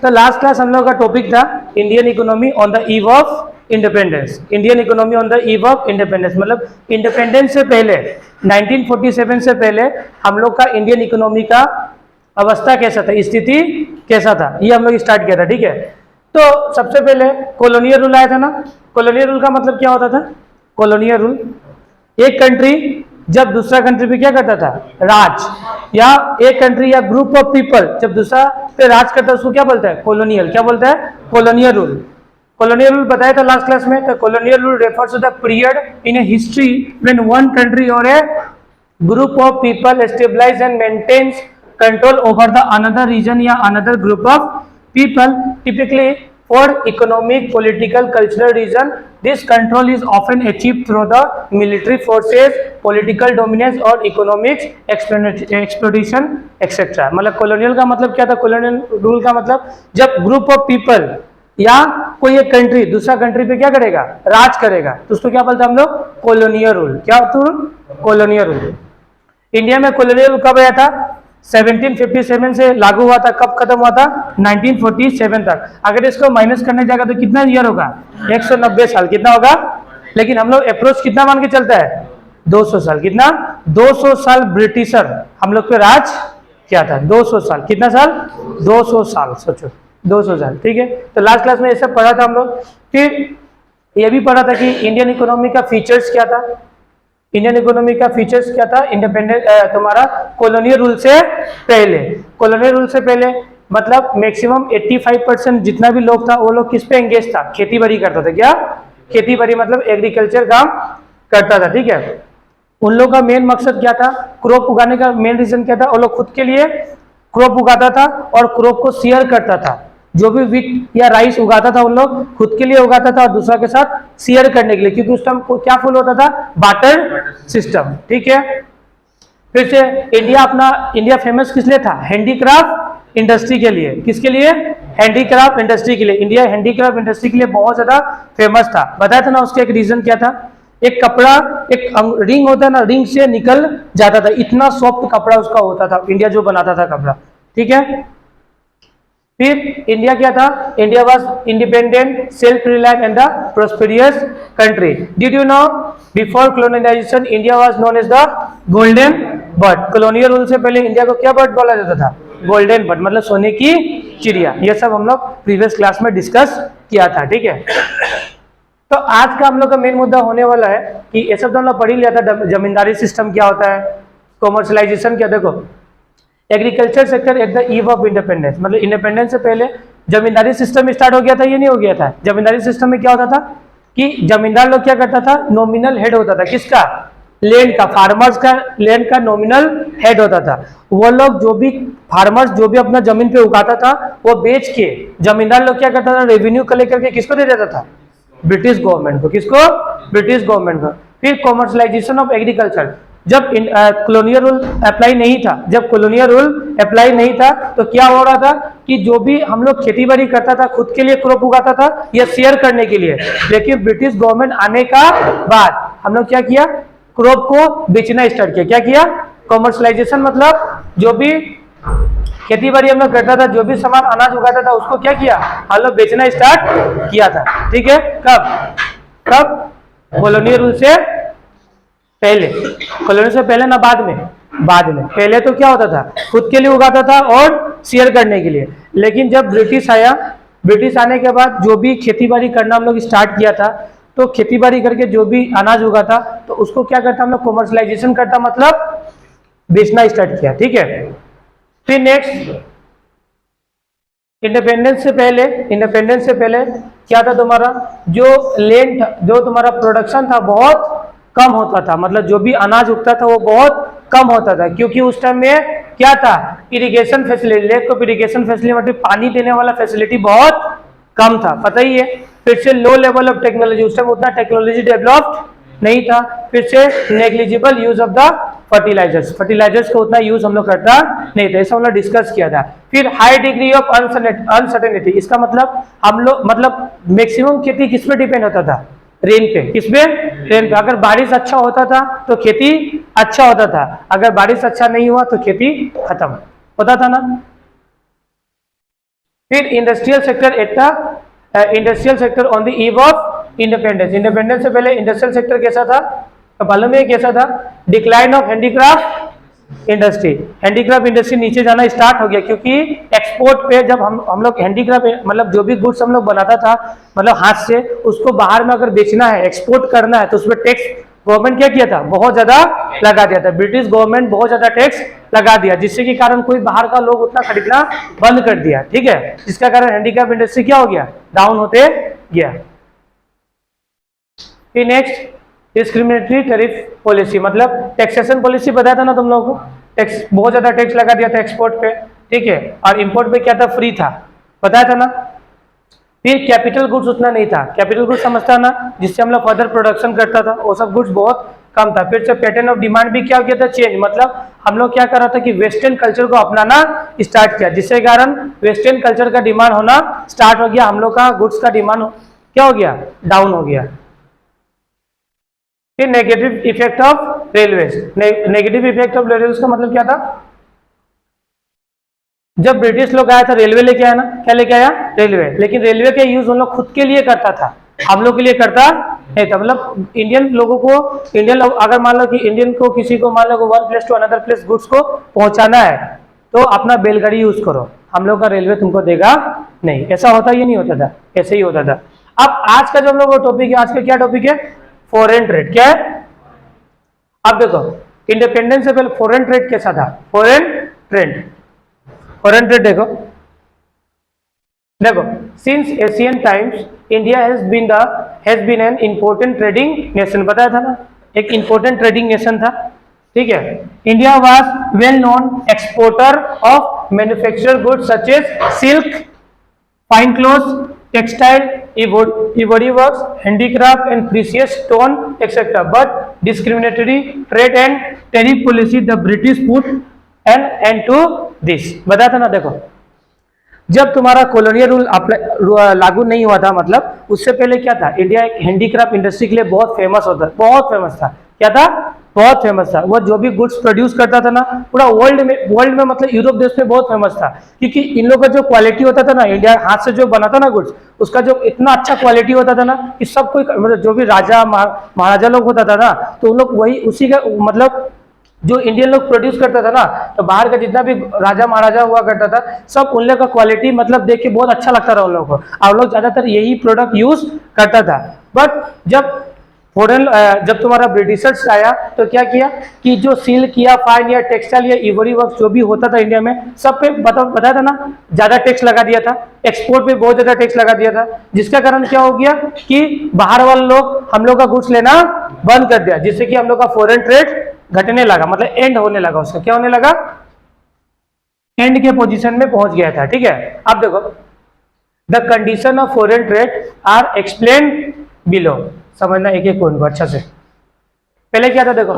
तो last class हम लोग का टॉपिक था Indian economy on the eve of independence. Indian economy on the eve of independence मतलब इंडिपेंडेंस से पहले 1947 से पहले हम लोग का इंडियन इकोनॉमी का अवस्था कैसा था, स्थिति कैसा था, ये हम लोग स्टार्ट किया था। ठीक है, तो सबसे पहले कॉलोनियल रूल आया था ना। कॉलोनियल रूल का मतलब क्या होता था? कॉलोनियल रूल, एक कंट्री जब दूसरा कंट्री पे क्या करता था, राज, या एक कंट्री या ग्रुप ऑफ पीपल जब दूसरा पे राज करता है उसको क्या बोलता है, कॉलोनियल। क्या बोलता है? Colonial rule. कॉलोनियल रूल बताया था लास्ट क्लास में। तो colonial rule refers to the period in a history when one country और a group of people stabilize and maintains control over the another region या another group of people, typically for economic, political, cultural reason. This control is often achieved through the military forces, political dominance और economic exploitation etc. मतलब colonial का मतलब क्या था? colonial rule का मतलब जब group of people या कोई एक कंट्री दूसरा कंट्री पे क्या करेगा, राज करेगा, तो उसको क्या बोलते हैं हम लोग? Colonial rule. क्या रूल? Colonial rule. इंडिया में कॉलोनियल रूल कब आया था? 1757 से लागू हुआ था। कब खत्म हुआ था? 1947 तक। अगर इसको माइनस करने जाएगा तो कितना ईयर होगा? 190 साल। कितना होगा? लेकिन हम लोग अप्रोच कितना मान के चलता है? 200 साल। कितना? 200 साल ब्रिटिशर हम लोग पे राज किया था। 200 साल। कितना साल? 200 साल। सोचो, 200 साल। ठीक है, तो लास्ट क्लास में ये सब पढ़ा था हम लोग। फिर ये भी पढ़ा था कि इंडियन इकोनॉमी का फीचर्स क्या था। इंडियन इकोनॉमी का फीचर्स क्या था इंडिपेंडेंट तुम्हारा कॉलोनियल रूल से पहले। कॉलोनियल रूल से पहले मतलब मैक्सिमम 85% जितना भी लोग था वो लोग किस पे एंगेज था? खेती बाड़ी करता था। क्या? खेती बाड़ी मतलब एग्रीकल्चर काम करता था। ठीक है, उन लोगों का मेन मकसद क्या था? क्रॉप उगाने का मेन रीजन क्या था? वो लोग खुद के लिए क्रॉप उगाता था और क्रॉप को शेयर करता था। जो भी व्हीट या राइस उगाता था उन लोग खुद के लिए उगाता था और दूसरा के साथ शेयर करने के लिए, क्योंकि उस टाइम क्या फुल होता था? Barter system. ठीक है, फिर से इंडिया फेमस किस लिए था? हैंडीक्राफ्ट इंडस्ट्री के लिए। किसके लिए? हैंडीक्राफ्ट इंडस्ट्री के लिए। इंडिया हैंडीक्राफ्ट इंडस्ट्री के लिए बहुत ज्यादा फेमस था। बताया था ना उसका एक रीजन क्या था? एक कपड़ा, एक रिंग होता है ना, रिंग से निकल जाता था, इतना सॉफ्ट कपड़ा उसका होता था, इंडिया जो बनाता था कपड़ा। ठीक है, फिर इंडिया क्या था? India was independent, self reliant and the prosperous country. Did you know before colonization India was known as the golden bird. Colonial rule से पहले इंडिया को क्या बर्ड बोला जाता था? गोल्डन बर्ड, मतलब सोने की चिड़िया। ये सब हम लोग प्रीवियस क्लास में डिस्कस किया था। ठीक है, तो आज का हम लोग का मेन मुद्दा होने वाला है कि ये सब तो हम लोग पढ़ ही लिया था। जमींदारी सिस्टम क्या होता है, कॉमर्शलाइजेशन क्या। देखो, agriculture sector at the eve of independence मतलब इंडिपेंडेंस से पहले जमींदारी सिस्टम स्टार्ट हो गया था। ये नहीं हो गया था? जमींदारी सिस्टम में क्या होता था कि जमींदार लोग क्या करता था? नॉमिनल हेड होता था। किसका? लैंड का, फार्मर्स का लैंड का नॉमिनल हेड होता था। वो लोग जो भी फार्मर्स जो भी अपना जमीन पे उगाता था वो बेच के जमींदार लोग क्या करता था? रेवेन्यू कलेक्ट करके किसको दे देता था? ब्रिटिश गवर्नमेंट को। किसको? ब्रिटिश गवर्नमेंट को। फिर कॉमर्शलाइजेशन ऑफ एग्रीकल्चर। जब कॉलोनियल रूल अप्लाई नहीं था, जब कॉलोनियल रूल अप्लाई नहीं था तो क्या हो रहा था कि जो भी हम लोग खेती बाड़ी करता था खुद के लिए क्रॉप उगाता था या शेयर करने के लिए, लेकिन ब्रिटिश गवर्नमेंट आने का बाद हम लोग क्या किया? क्रॉप को बेचना स्टार्ट किया। क्या किया? कॉमर्शलाइजेशन मतलब जो भी खेती बाड़ी हम लोग करता था, जो भी सामान अनाज उगाता था उसको क्या किया? हम लोग बेचना स्टार्ट किया था। ठीक है, कब? कॉलोनियल रूल से पहले। कॉलोनी से पहले ना बाद में? बाद में। पहले तो क्या होता था? खुद के लिए उगाता था और शेयर करने के लिए। लेकिन जब ब्रिटिश आया, ब्रिटिश आने के बाद जो भी खेतीबाड़ी करना हम लोग स्टार्ट किया था, तो खेतीबाड़ी करके जो भी अनाज उगाता तो उसको क्या करता हम लोग? कॉमर्शलाइजेशन करता, मतलब बेचना स्टार्ट किया। ठीक है, फिर नेक्स्ट इंडिपेंडेंस से पहले क्या था तुम्हारा? जो लैंड, जो तुम्हारा प्रोडक्शन था बहुत कम होता था, मतलब जो भी अनाज उगता था वो बहुत कम होता था, क्योंकि उस टाइम में क्या था? Irrigation facility, lake of irrigation facility मतलब पानी देने वाला फैसिलिटी बहुत कम था, पता ही है। फिर से लो लेवल ऑफ टेक्नोलॉजी, उस टाइम उतना टेक्नोलॉजी डेवलप्ड नहीं था। फिर से negligible use of the fertilizers का उतना यूज हम लोग करता नहीं था, ऐसा हम लोग डिस्कस किया था। फिर हाई डिग्री ऑफ अनसर्टेनिटी, इसका मतलब हम लोग मतलब मैक्सिमम खेती किस पे डिपेंड होता था? रेन पे। किस पे? रेन पे। अगर बारिश अच्छा होता था तो खेती अच्छा होता था, अगर बारिश अच्छा नहीं हुआ तो खेती खत्म होता था ना। फिर industrial sector at the industrial sector on the eve of independence. Independence से पहले इंडस्ट्रियल सेक्टर कैसा था, तो मालूम है कैसा था? Decline of handicraft industry. Handicraft industry नीचे जाना स्टार्ट हो गया, क्योंकि एक्सपोर्ट पे जब हम लोग हैंडीक्राफ्ट मतलब जो भी गुड्स हम लोग बनाता था मतलब हाथ से, उसको बाहर में अगर बेचना है, एक्सपोर्ट करना है, तो उसमें टैक्स गवर्नमेंट क्या किया था? बहुत ज्यादा लगा दिया था। ब्रिटिश गवर्नमेंट बहुत ज्यादा टैक्स लगा दिया, जिससे के कारण कोई बाहर का लोग उतना खरीदना बंद कर दिया, ठीक है। जिसका कारण हैंडीक्राफ्ट इंडस्ट्री क्या हो गया? डाउन होते गया। फिर नेक्स्ट डिस्क्रिमिनेटरी टैरिफ पॉलिसी, मतलब टैक्सेशन पॉलिसी बताया था ना तुम लोगों को, टैक्स बहुत ज्यादा टैक्स लगा दिया था एक्सपोर्ट पे, ठीक है, और इंपोर्ट पे क्या था? फ्री था, बताया था ना। फिर कैपिटल गुड्स उतना नहीं था। कैपिटल गुड्स समझता ना, जिससे हम लोग फर्दर प्रोडक्शन करता था, वो सब गुड्स बहुत कम था। फिर से पैटर्न ऑफ डिमांड भी क्या हो गया था? चेंज, मतलब हम लोग क्या कर रहा था कि वेस्टर्न कल्चर को अपनाना स्टार्ट किया, जिसके कारण वेस्टर्न कल्चर का डिमांड होना स्टार्ट हो गया। हम लोग का गुड्स का डिमांड क्या हो गया? डाउन हो गया। फिर negative effect of railways. Negative effect of railways का मतलब क्या था? जब ब्रिटिश लोग आया था, रेलवे लेके आया ना, क्या लेके आया? रेलवे। लेकिन रेलवे का यूज उन लोग खुद के लिए करता था, हम लोग के लिए करता नहीं था। मतलब इंडियन लोगों को, इंडियन लोग अगर मान लो कि इंडियन को किसी को मान लो one place to another place goods को पहुंचाना है, तो अपना बैलगाड़ी यूज करो, हम लोग का रेलवे तुमको देगा नहीं। ऐसा होता ये नहीं होता था, ऐसे ही होता था। अब आज का जो हम लोग टॉपिक है, आज का क्या टॉपिक है? Foreign trade. क्या है? अब देखो, इंडिपेंडेंस से पहले फॉरेन ट्रेड कैसा था? फॉरेन ट्रेड, फॉरेन ट्रेड देखो, देखो since Asian times India has been an important trading nation. बताया था ना, एक इंपोर्टेंट ट्रेडिंग नेशन था, ठीक है। India was well known exporter of manufactured goods such as silk, fine cloths, textile, ivory works, handicraft and precious stone, etc. But discriminatory trade and tariff policy, the British put an end to this. बताया था ना, देखो जब तुम्हारा colonial rule लागू नहीं हुआ था, मतलब उससे पहले क्या था? इंडिया एक हैंडीक्राफ्ट इंडस्ट्री के लिए बहुत फेमस बहुत फेमस था। क्या था? बहुत फेमस था। वो जो भी गुड्स प्रोड्यूस करता था ना, पूरा वर्ल्ड में मतलब यूरोप देश में बहुत फेमस था, क्योंकि इन लोगों का जो क्वालिटी होता था ना, इंडिया हाथ से जो बनाता ना गुड्स, उसका जो इतना अच्छा क्वालिटी होता था ना कि सब कोई मतलब जो भी राजा महाराजा लोग होता था ना, तो उन लोग वही उसी का मतलब जो इंडियन लोग प्रोड्यूस करता था ना, तो बाहर का जितना भी राजा महाराजा हुआ करता था, सब उन लोग का क्वालिटी मतलब देख के बहुत अच्छा लगता था उन लोगों को, और लोग ज्यादातर यही प्रोडक्ट यूज करता था। बट जब तुम्हारा ब्रिटिशर्स आया, तो क्या किया कि जो सिल्क या फाइन या टेक्सटाइल या इवरी वर्क जो भी होता था इंडिया में, सब पे बताया था ना, ज्यादा टैक्स लगा दिया था, एक्सपोर्ट पे बहुत ज्यादा टैक्स लगा दिया था, जिसका कारण क्या हो गया कि बाहर वाले लोग हम लोग का गुड्स लेना बंद कर दिया, जिससे कि हम लोग का फॉरेन ट्रेड घटने लगा, मतलब एंड होने लगा। उसका क्या होने लगा? एंड के पोजीशन में पहुंच गया था, ठीक है। अब देखो, the condition of foreign trade are explain below. समझना एक एक पॉइंट को अच्छा से। पहले क्या था देखो,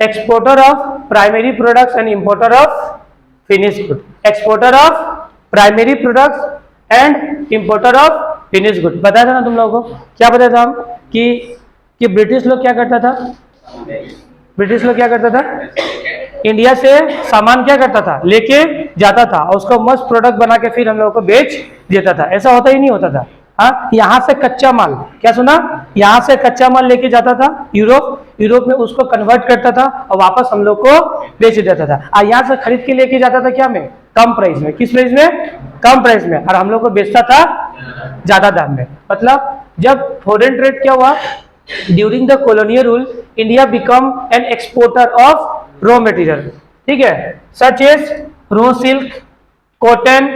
exporter of primary products and importer of finish good. Exporter of primary products and importer of finish good. बताया था ना तुम लोगों को, क्या बताया था हम कि ब्रिटिश लोग क्या करता था? ब्रिटिश लोग क्या करता था? इंडिया से सामान क्या करता था? लेके जाता था, और उसको मस्त प्रोडक्ट बना के फिर हम लोगों को बेच देता था। ऐसा होता ही नहीं होता था। हाँ, यहाँ से कच्चा माल, क्या सुना? यहाँ से कच्चा माल लेके जाता था यूरोप में, उसको कन्वर्ट करता था और वापस हम लोग को बेच देता था। और यहाँ से खरीद के लेके जाता था क्या में? कम प्राइस में। किस प्राइस में? कम प्राइस में। और हम लोग को बेचता था ज्यादा दाम में। मतलब जब फॉरेन ट्रेड क्या हुआ, during the colonial rule India become an exporter of raw material, ठीक है, such as raw silk, cotton,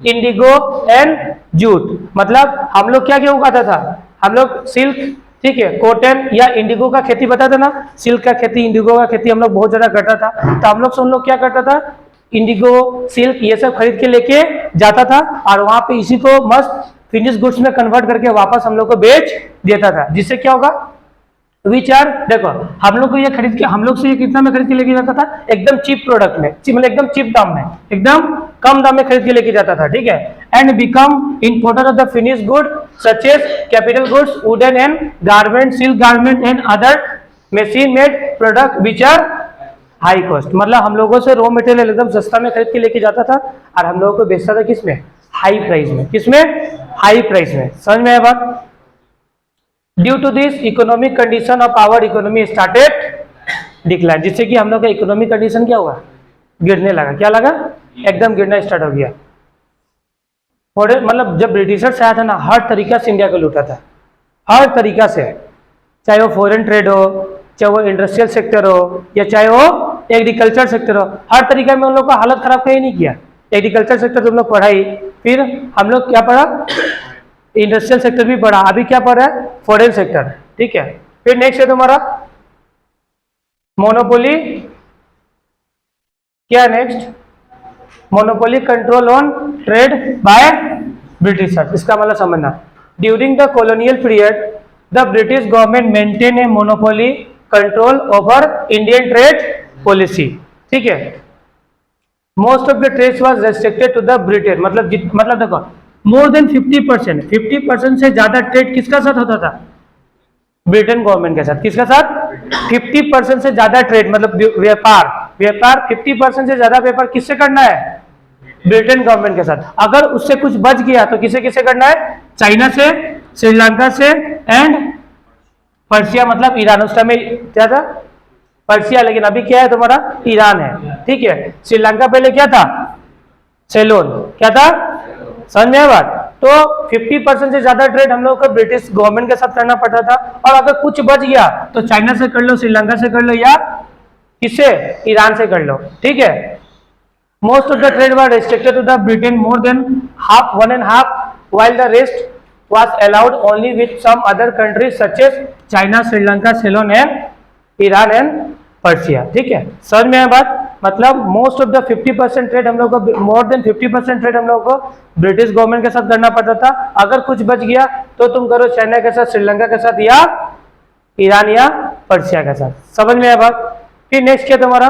indigo and jute. मतलब हम लोग क्या क्या उगाता था? हम लोग सिल्क, ठीक है, कॉटन या इंडिगो का खेती बताता ना, सिल्क का खेती, इंडिगो का खेती हम लोग बहुत ज्यादा करता था। तो हम लोग से उन लोग क्या करता था? इंडिगो, सिल्क ये सब खरीद के लेके जाता था, और वहां पे इसी को मस्त फिनिश गुड्स में कन्वर्ट करके वापस हम लोग को बेच देता था। जिससे क्या होगा? विचार देखो, हम लोग को ये खरीद के, हम लोग से ये कितना में खरीद के लेके जाता था? एकदम चीप प्रोडक्ट में, मतलब एकदम चीप दाम में, एकदम कम दाम में खरीद के लेके जाता था, ठीक है। And become importer of the finish good such as capital goods, wooden and garment, silk garment and other machine made product which are high cost, मतलब हम लोगों से रॉ मटेरियल एकदम सस्ता में खरीद के लेके जाता था और हम लोगों को बेचता था किस में, हाई प्राइस में। किसमें, हाई प्राइस में। समझ में आया बात। Due to this economic condition of our economy started decline, जिससे कि हम लोग का इकोनॉमिक कंडीशन क्या हुआ, गिरने लगा। क्या लगा, एकदम गिरना स्टार्ट हो गया। और मतलब जब ब्रिटिशर्स आया था ना, हर तरीका से इंडिया को लूटा था, हर तरीका से, चाहे वो फॉरेन ट्रेड हो, चाहे वो इंडस्ट्रियल सेक्टर हो, या चाहे वो एग्रीकल्चर सेक्टर हो, हर तरीका में उन लोग का हालत खराब कहीं नहीं किया। एग्रीकल्चर सेक्टर तुम लोग पढ़ाई, फिर हम लोग क्या पढ़ा, इंडस्ट्रियल सेक्टर भी पढ़ा, अभी क्या पढ़ रहा है, फॉरेन सेक्टर। ठीक है, फिर नेक्स्ट है तुम्हारा मोनोपोली। क्या next, monopoly control on trade by Britishers. इसका मतलब समझना, during the colonial period the British government maintain a monopoly control over Indian trade policy. ठीक है, most of the trade was restricted to the Britain, मतलब देखो more than 50% से ज्यादा trade किसका साथ होता था, ब्रिटेन गवर्नमेंट के साथ। किसका साथ, 50% से ज्यादा ट्रेड, मतलब व्यापार 50% से ज्यादा व्यापार किससे करना है, ब्रिटेन गवर्नमेंट के साथ। अगर उससे कुछ बच गया तो किसे किसे करना है, चाइना से, श्रीलंका से एंड पर्सिया, मतलब ईरान। उस टाइम में क्या था, पर्सिया, लेकिन अभी क्या है तुम्हारा, ईरान है। ठीक है, श्रीलंका पहले क्या था, सेलोन। क्या था, समझ में आया बात। तो 50% से ज्यादा ट्रेड हम लोग को ब्रिटिश गवर्नमेंट के साथ करना पड़ता था, और अगर कुछ बच गया तो चाइना से कर लो, श्रीलंका से कर लो, या किससे, ईरान से कर लो। ठीक है, most of the trade were restricted to the Britain more than one and half, while the rest was allowed only with some other countries such as China, Sri Lanka, Ceylon and Iran and Persia। ठीक है, समझ में आया बात। मतलब most of the 50% trade हम लोग को, मोर देन 50% ट्रेड हम लोग को ब्रिटिश गवर्नमेंट के साथ करना पड़ता था। अगर कुछ बच गया तो तुम करो चाइना के साथ, श्रीलंका के साथ, या ईरान या पर्सिया के साथ। समझ में आया बात। फिर नेक्स्ट क्या तुम्हारा,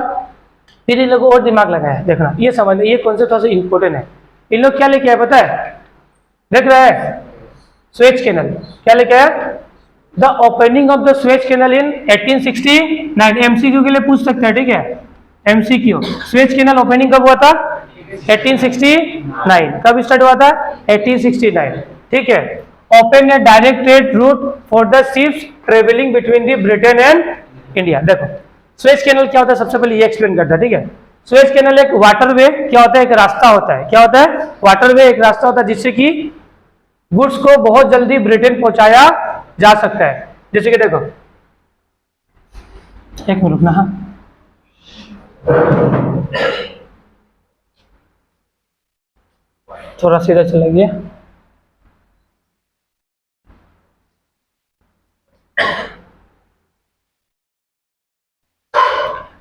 फिर इन लोगों को और दिमाग लगाया, देखना ये समझ, ये कॉन्सेप्ट थोड़ा सा इंपॉर्टेंट है। इन लोग क्या लेके आए पता है, देख रहे हैं, स्वेज कैनल। क्या लेके आया, the opening of the Suez canal in 1869। MCQ के लिए पूछ सकते हैं, ठीक है, एमसीक्यू। स्वेज कैनल ओपनिंग कब हुआ था, 1869। कब स्टार्ट हुआ था, 1869। ठीक है, open A direct trade route for the ships travelling between the Britain and India. देखो स्वेज कैनल क्या होता है, सबसे पहले ये एक्सप्लेन करता है। ठीक है, स्वेज कैनल एक वाटरवे क्या होता है, एक रास्ता होता है। क्या होता है, वाटरवे एक रास्ता होता है जिससे कि गुड्स को बहुत जल्दी ब्रिटेन पहुंचाया जा सकता है। जैसे कि देखो, एक मिनट ना, हाँ थोड़ा सीधा चला गया।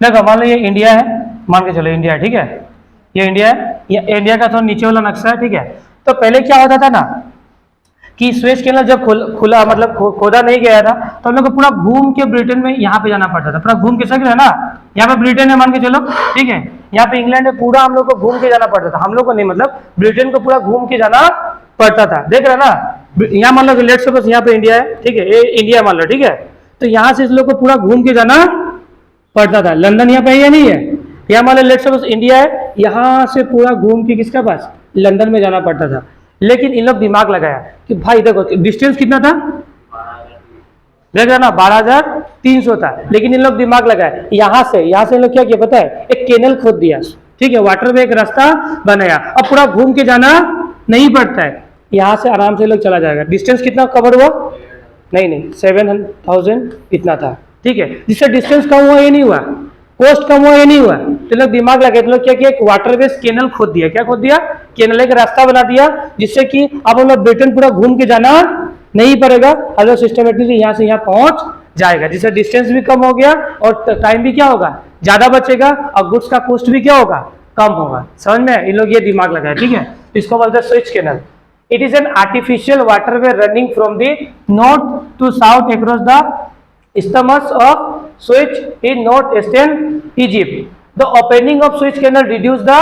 देखो मान लो ये इंडिया है, मान के चलो इंडिया है। ठीक है, ये इंडिया है, ये इंडिया का थोड़ा नीचे वाला नक्शा है। ठीक है, तो पहले क्या होता था ना कि स्वेज कैनल जब खुला मतलब खोदा नहीं गया था, तो हम लोग को पूरा घूम के ब्रिटेन में यहाँ पे जाना पड़ता था। पूरा घूम के सकते है ना, यहाँ पे ब्रिटेन है मान के चलो, ठीक है, यहाँ पे इंग्लैंड है, पूरा हम लोग को घूम के जाना पड़ता था। हम लोग को नहीं, मतलब ब्रिटेन को पूरा घूम के जाना पड़ता था। देख रहे ना, यहाँ मान लो लेट्स सपोज यहाँ पे इंडिया है, ठीक है, ये इंडिया मान लो, ठीक है, तो यहाँ से इस लोग को पूरा घूम के जाना पड़ता था। लंदन यहाँ पे है या नहीं है, यहाँ मान लो लेट्स सपोज इंडिया है, यहाँ से पूरा घूम के किसका पास, लंदन में जाना पड़ता था। लेकिन इन लोग दिमाग लगाया कि भाई देखो डिस्टेंस कितना था, देख रहे ना, 12,300 था। लेकिन इन लोग दिमाग लगाए, यहाँ से इन लोग क्या किया पता है, एक कैनल खोद दिया। ठीक है, वाटर में एक रास्ता बनाया, अब पूरा घूम के जाना नहीं पड़ता है, यहाँ से आराम से लोग चला जाएगा। डिस्टेंस कितना कवर हुआ, नहीं 7,000 इतना था। ठीक है, जिससे डिस्टेंस कम हुआ ये नहीं हुआ, कॉस्ट कम हुआ ये नहीं हुआ। तो लोग दिमाग लगे, तो लोग क्या किया, एक वाटरवेज कैनल खोद दिया। क्या खोद दिया, कैनल एक रास्ता बना दिया, जिससे कि अब हम लोग ब्रिटेन पूरा घूम के जाना नहीं पड़ेगा, हम लोग सिस्टमेटिकली यहाँ से यहाँ पहुंच जाएगा, जिससे डिस्टेंस भी कम हो गया और टाइम भी क्या होगा, ज्यादा बचेगा, और गुड्स का कॉस्ट भी क्या होगा, कम होगा। समझ में, इन लोग ये दिमाग लगाए। ठीक है, इसको बोलते हैं Suez canal. It is an artificial waterway running from the north to south across the isthmus of Suez in northeastern Egypt. The opening of Suez Canal reduced the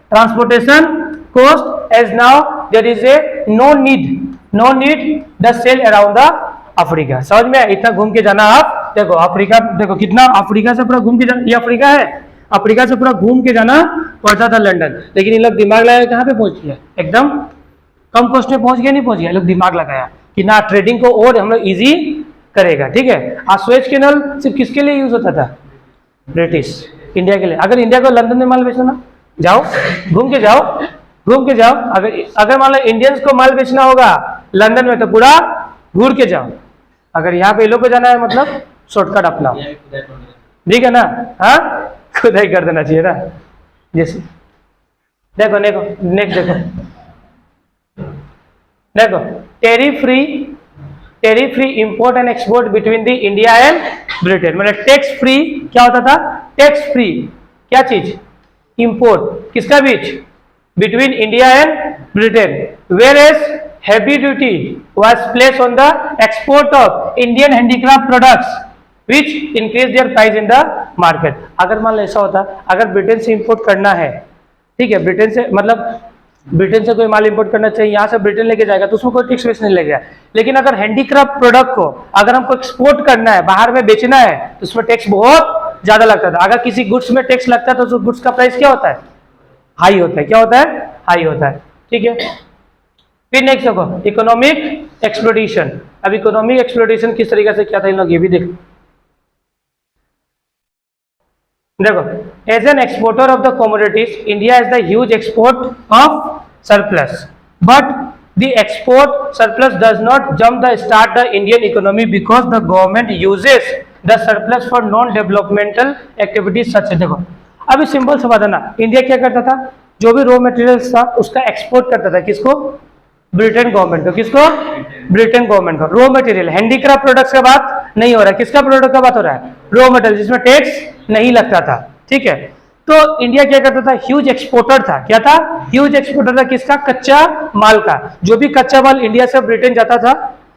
transportation cost, as now there is a no need the sail around the Africa. समझ में, इतना घूम के जाना। आप देखो Africa, देखो कितना अफ्रीका से पूरा घूम के जाना, ये अफ्रीका है, अफ्रीका से पूरा घूम के जाना पड़ता था लंदन, लेकिन ये लोग दिमाग लगाया कहाँ पे पहुंच गया, एकदम कम कॉस्ट में पहुंच गया, नहीं पहुंच गया, लोग दिमाग लगाया कि ना ट्रेडिंग को और हम लोग ईजी करेगा। ठीक है, आज सुएज कैनल सिर्फ किसके लिए यूज होता था, ब्रिटिश इंडिया के लिए। अगर इंडिया को लंदन में माल बेचना ना, जाओ घूम के जाओ, घूम के जाओ। अगर मान लो इंडियंस को माल बेचना होगा लंदन में तो पूरा घूर के जाओ। अगर यहाँ पे लोग को जाना है मतलब शॉर्टकट अपना, ठीक है ना। हाँ, खुदाई कर देना चाहिए ना। जैसे देखो देखो नेक्स्ट देखो tariff free import and export between the India and Britain. मतलब टैक्स फ्री क्या होता था, टैक्स फ्री क्या चीज, इंपोर्ट किसका बीच, between India and Britain, whereas heavy duty was placed on the export of Indian handicraft products which increased their price in the market। अगर मान लो ऐसा होता, अगर ब्रिटेन से इंपोर्ट करना है, ठीक है, ब्रिटेन से मतलब ब्रिटेन से कोई माल इंपोर्ट करना चाहिए, यहाँ से ब्रिटेन लेके जाएगा तो उसमें कोई टैक्स वेक्स नहीं लगेगा। लेकिन अगर हैंडीक्राफ्ट प्रोडक्ट को अगर हमको एक्सपोर्ट करना है, बाहर में बेचना है, तो उसमें टैक्स बहुत ज्यादा लगता था। अगर किसी गुड्स में टैक्स लगता है तो उस गुड्स का प्राइस क्या होता है, हाई होता है। क्या होता है, हाई होता है। ठीक है, फिर नेक्स्ट देखो इकोनॉमिक एक्सप्लोटेशन। अब इकोनॉमिक एक्सप्लोटेशन किस तरीके से किया था इन लोग, ये भी देखो। As an exporter of the commodities India is the huge export of surplus, but the export surplus does not jump the start the Indian economy because the government uses the surplus for non developmental activities such. देखो अभी simple सा बात है ना, India क्या करता था, जो भी रॉ मटेरियल्स था उसका एक्सपोर्ट करता था, किसको, ब्रिटेन गवर्नमेंट को। किसको, ब्रिटेन गवर्नमेंट को। रॉ मटेरियल हैंडीक्राफ्ट प्रोडक्ट्स का बात नहीं हो रहा है, किसका प्रोडक्ट का बात हो रहा है, रॉ मटेरियल जिसमें टैक्स नहीं लगता था। ठीक है, तो इंडिया क्या करता था, ह्यूज एक्सपोर्टर था। क्या था, ह्यूज एक्सपोर्टर था, किसका, कच्चा माल का। जो भी कच्चा माल इंडिया से ब्रिटेन जाता था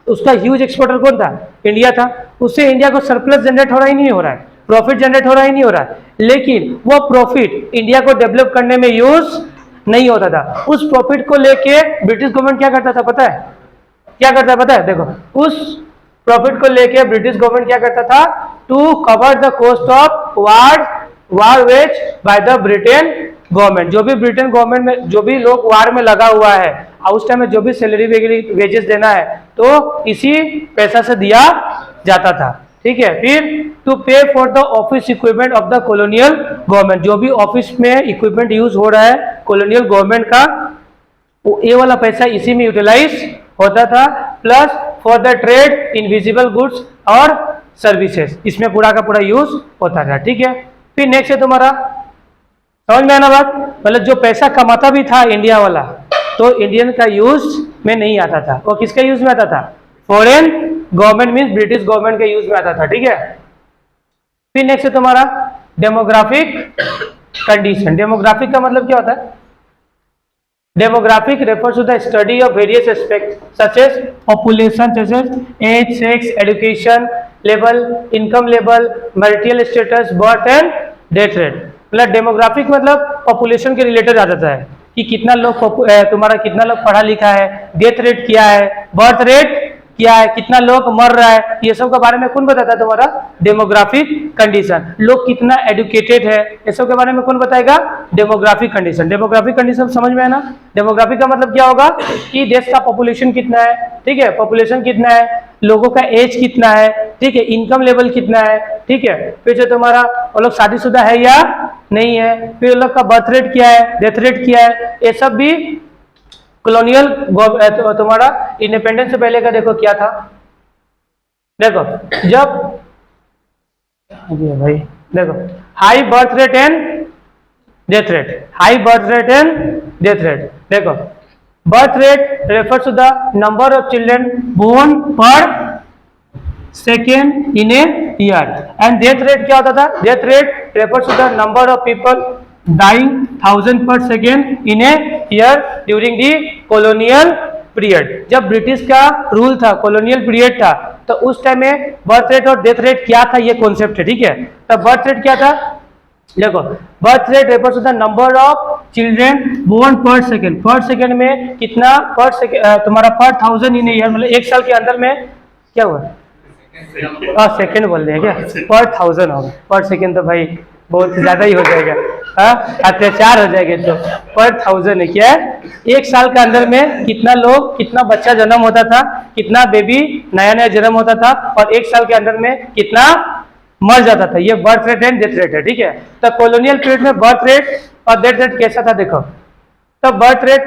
उसका ह्यूज एक्सपोर्टर कौन था, इंडिया था। उससे इंडिया को सरप्लस जनरेट हो रहा ही नहीं हो रहा है, प्रॉफिट जनरेट हो रहा ही नहीं हो रहा है, लेकिन वो प्रॉफिट इंडिया को डेवलप करने में यूज नहीं होता था। उस प्रॉफिट को लेके ब्रिटिश गवर्नमेंट क्या करता था पता है, क्या करता है पता है, देखो उस प्रॉफिट को लेके ब्रिटिश गवर्नमेंट क्या करता था, to cover the cost of war wage by the Britain government. जो भी ब्रिटेन गवर्नमेंट में जो भी लोग वार में लगा हुआ है, उस टाइम में जो भी सैलरी वेजेस देना है तो इसी पैसा से दिया जाता था। ठीक है, फिर टू पे for the office equipment of the colonial government. जो भी ऑफिस में इक्विपमेंट यूज हो रहा है कॉलोनियल गवर्नमेंट का, ये वाला पैसा इसी में यूटिलाइज होता था। Plus for the trade in visible goods और सर्विसेज, इसमें पूरा का पूरा यूज होता था। ठीक है, फिर नेक्स्ट है तुम्हारा, समझ में आना बात, मतलब जो पैसा कमाता भी था इंडिया वाला तो इंडियन का यूज में नहीं आता था, वो किसका यूज में आता था, foreign government means British government के यूज में आता था। ठीक है, फिर नेक्स्ट है तुम्हारा डेमोग्राफिक कंडीशन। डेमोग्राफिक का मतलब क्या होता है, demographic refers to the study of various aspects such as population, such as age, sex, education level, income level, marital status, birth and death rate। मतलब डेमोग्राफिक मतलब पॉपुलेशन के रिलेटेड आ जाता है कि कितना लोग तुम्हारा कितना लोग पढ़ा लिखा है, डेथ रेट क्या है, बर्थ रेट क्या है, कितना लोग मर रहा है, ये सब के बारे में कौन बताता है, तुम्हारा डेमोग्राफिक कंडीशन। लोग कितना एडुकेटेड है, ये सब के बारे में कौन बताएगा, डेमोग्राफिक कंडीशन। डेमोग्राफिक कंडीशन समझ में है ना। डेमोग्राफिक का मतलब क्या होगा कि देश का पॉपुलेशन कितना है, ठीक है, पॉपुलेशन कितना है, लोगों का एज कितना है, ठीक है, इनकम लेवल कितना है, ठीक है, फिर जो तुम्हारा वो लोग शादीशुदा है या नहीं है, फिर लोग का बर्थ रेट क्या है, डेथ रेट क्या है, ये सब भी कॉलोनियल तुम्हारा इंडिपेंडेंस से पहले का देखो क्या था। देखो जब भाई देखो high birth rate and death rate, high birth rate and death rate. देखो birth rate refers to the number of children born per second in a year, and death rate क्या होता था, death rate refers to the number of people dying 1000 per second in a year during the colonial period। जब British का rule था, colonial period था, तो उस time में बर्थ रेट और डेथ रेट क्या था, ये कॉन्सेप्ट है। ठीक है, तब बर्थ रेट क्या था, देखो birth rate refers to the number of children born per second. Per second में कितना, पर सेकेंड तुम्हारा पर 1000 इन ईयर, मतलब एक साल के अंदर में क्या हुआ, सेकेंड बोल रहे हैं क्या, पर 1000 होगा, पर सेकेंड तो भाई बहुत ज्यादा ही हो जाएगा, हाँ अत्याचार हो जाएगा। तो पर 1000 है, क्या है, एक साल के अंदर में कितना लोग, कितना बच्चा जन्म होता था, कितना बेबी नया नया जन्म होता था, और एक साल के अंदर में कितना मर जाता था। ये birth rate and death rate है, ठीक है। तो कॉलोनियल पीरियड में बर्थ रेट और डेथ रेट कैसा था देखो। तो बर्थ रेट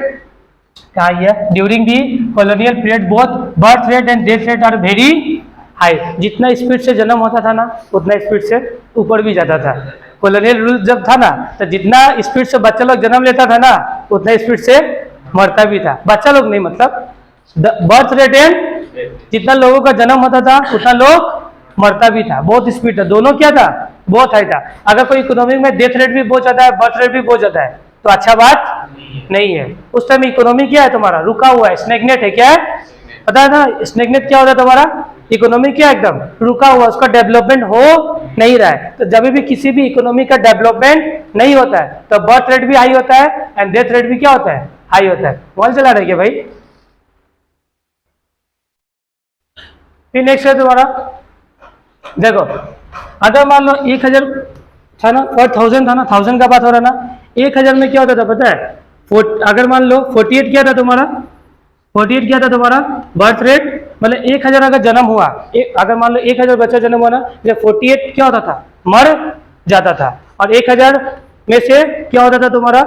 कहा है, during the colonial period both birth rate and death rate are very high. जितना स्पीड से जन्म होता था ना, उतना स्पीड से ऊपर भी जाता था। कॉलोनियल रूल जब था ना, तो जितना स्पीड से बच्चा लोग जन्म लेता था ना, उतना स्पीड से मरता भी था। बच्चा लोग नहीं, मतलब बर्थ रेट एंड जितना लोगों का जन्म होता था उतना लोग मरता भी था। बहुत स्पीड था, दोनों क्या था, बहुत हाई था। अगर कोई इकोनॉमिक में डेथ रेट भी बहुत ज्यादा है, बर्थ रेट भी बहुत ज्यादा है, तो अच्छा बात नहीं है। उस टाइम इकोनॉमी क्या है तुम्हारा, रुका हुआ है, स्नेगनेट है। क्या है, पता है ना स्नेगनेट क्या होता है तुम्हारा, इकोनॉमी क्या एकदम रुका हुआ, उसका डेवलपमेंट हो नहीं रहा है। तो जब भी किसी भी इकोनॉमी का डेवलपमेंट नहीं होता है, तो बर्थ रेट भी हाई होता है एंड डेथ रेट भी क्या होता है, हाई होता है। मोबाइल चला रहे क्या भाई। फिर नेक्स्ट है तुम्हारा, देखो अगर मान लो 1000 था ना, और 1000 था ना, 1000 का बात हो रहा ना, 1000 में क्या होता था पता है, अगर मान लो 48 क्या था तुम्हारा, 48 क्या था तुम्हारा बर्थ रेट, मतलब 1000 अगर जन्म हुआ, अगर मान लो 1000 बच्चा जन्म हुआ ना, जब 48 क्या होता था, मर जाता था। और 1000 में से क्या होता था तुम्हारा,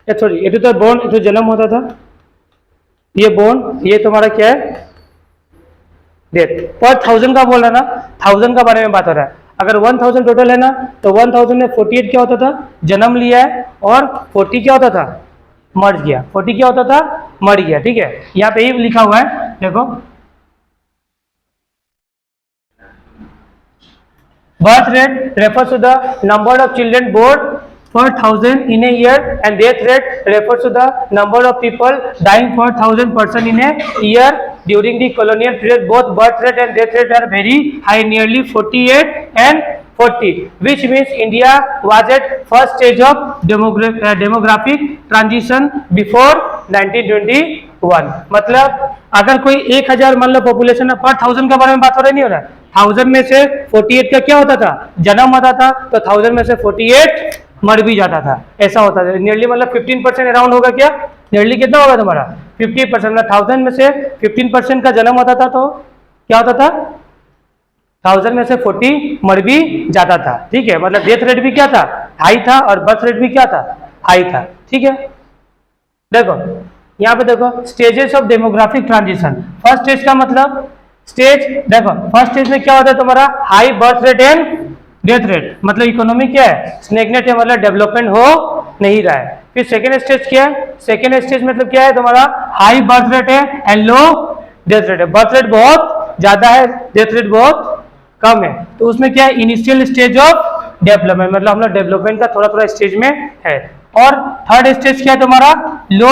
सॉरी ये तो बोर्न, तो जन्म होता था, ये बोर्न, ये तुम्हारा क्या है डेथ। पर 1000 का बोल रहा ना, 1000 का बारे में बात हो रहा है। अगर 1000 टोटल है ना, तो 1000 में 48 क्या होता था, जन्म लिया है, और 40 क्या होता था, मर गया। 40 क्या होता था, मर गया, ठीक है। यहाँ पे ही लिखा हुआ है, देखो birth rate refers to the number of children born per 1000 in a year and death rate refers to the number of people dying per 1000 person in a year during the colonial period. Both birth rate and death rate are very high, nearly 48 and 40, which means India was at first stage of demographic transition before 1921। मतलब अगर कोई 1000 मान लो population है, पर 1000 के बारे में बात हो रही नहीं हो रहा है। 1000 में से 48 का क्या होता था, जन्म होता था, तो 1000 में से 48 मर भी जाता था, ऐसा होता था। नियरली मतलब 15% अराउंड होगा, क्या नियरली कितना होगा तुम्हारा 50%। मतलब 1000 में से 15% का जन्म होता था, तो क्या होता था 1000 में से 40 मर भी जाता था, ठीक है। मतलब डेथ रेट भी क्या था, हाई था, और बर्थ रेट भी क्या था, हाई था, ठीक है। देखो यहाँ पे देखो stages of demographic transition. First stage का मतलब स्टेज, देखो फर्स्ट स्टेज में क्या होता है तुम्हारा, high birth rate and death rate, मतलब इकोनॉमी क्या है, स्नेगनेट है, मतलब डेवलपमेंट हो नहीं रहा है। फिर सेकेंड स्टेज क्या है, सेकेंड स्टेज मतलब क्या है तुम्हारा, हाई बर्थ रेट है एंड लो डेथ रेट है। बर्थ रेट बहुत ज्यादा है, डेथ रेट बहुत कम है, तो उसमें क्या है, इनिशियल स्टेज ऑफ डेवलपमेंट, मतलब हम लोग डेवलपमेंट का थोड़ा थोड़ा स्टेज में है। और थर्ड स्टेज क्या है तुम्हारा, low